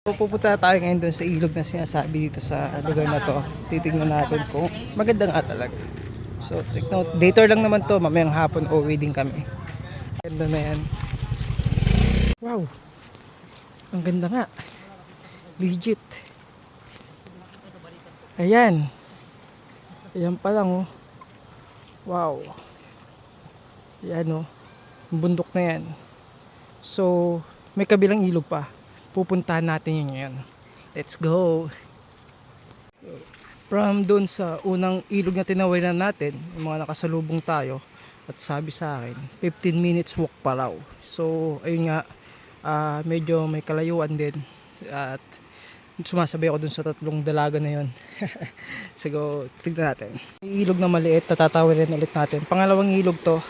Pupunta tayo ngayon dun sa ilog na sinasabi dito sa lugar na to. Titignan natin kung maganda nga talaga. So, take note. Day tour lang naman to. Mamayang hapon uuwi din kami. Ganda na yan. Wow! Ang ganda nga. Legit. Ayan. Ayan pa lang oh. Wow. Ayan oh. Yung bundok na yan. So, may kabilang ilog pa. Pupuntahan natin yun ngayon. Let's go! From doon sa unang ilog na tinawiran natin, yung mga nakasalubong tayo, at sabi sa akin, 15 minutes walk pa raw. So, ayun nga, medyo may kalayuan din. At sumasabay ako dun sa tatlong dalaga na yun. So, tignan natin. Yung ilog na maliit, tatatawirin ulit natin. Pangalawang ilog to.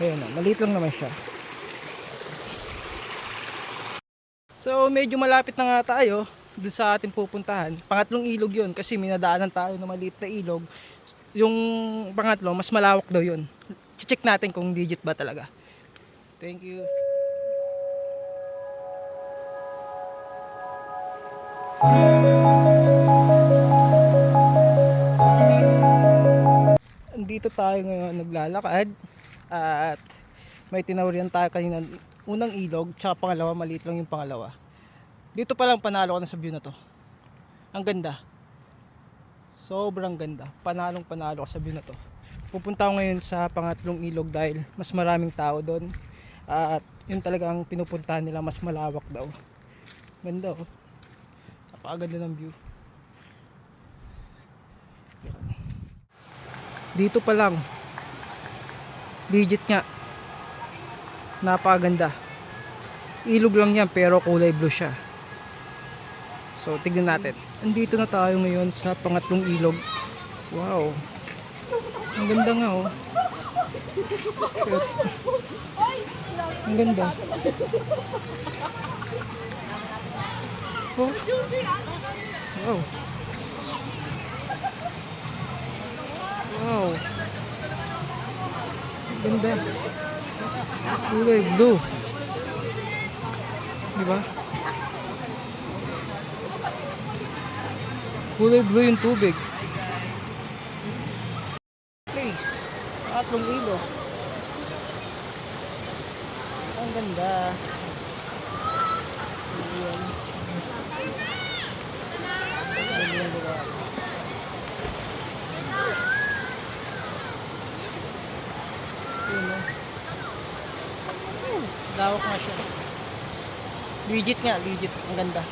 Ayun, maliit lang naman siya. So medyo malapit na nga tayo doon sa ating pupuntahan. Pangatlong ilog yun kasi minadaanan tayo ng maliit na ilog. Yung pangatlo mas malawak daw yun. Check natin kung legit ba talaga. Thank you. Andito tayo ngayon naglalakad at may tinawarian tayo kanina unang ilog, tsaka pangalawa, maliit lang yung pangalawa. Dito pa lang panalo ko na sa view na to. Ang ganda. Sobrang ganda. Panalong panalo ko sa view na to. Pupunta ako ngayon sa pangatlong ilog dahil mas maraming tao doon. At yun talaga ang pinupuntahan nila, mas malawak daw. Ganda oh. Napakaganda ng view. Dito pa lang. Legit nga. Napakaganda. Ilog lang yan pero kulay blue siya. So tignan natin. Andito na tayo ngayon sa pangatlong ilog. Wow. Ang ganda nga oh. Ang ganda. Oh. Wow. Wow. Ang ganda. Kulay blue. Diba? Kulay blue yung tubig. Place. Pangatlong ilog. Ang ganda. Ayan. Ayan, diba? Ayan, lawak nga siya. Legit nga, legit. Ang ganda.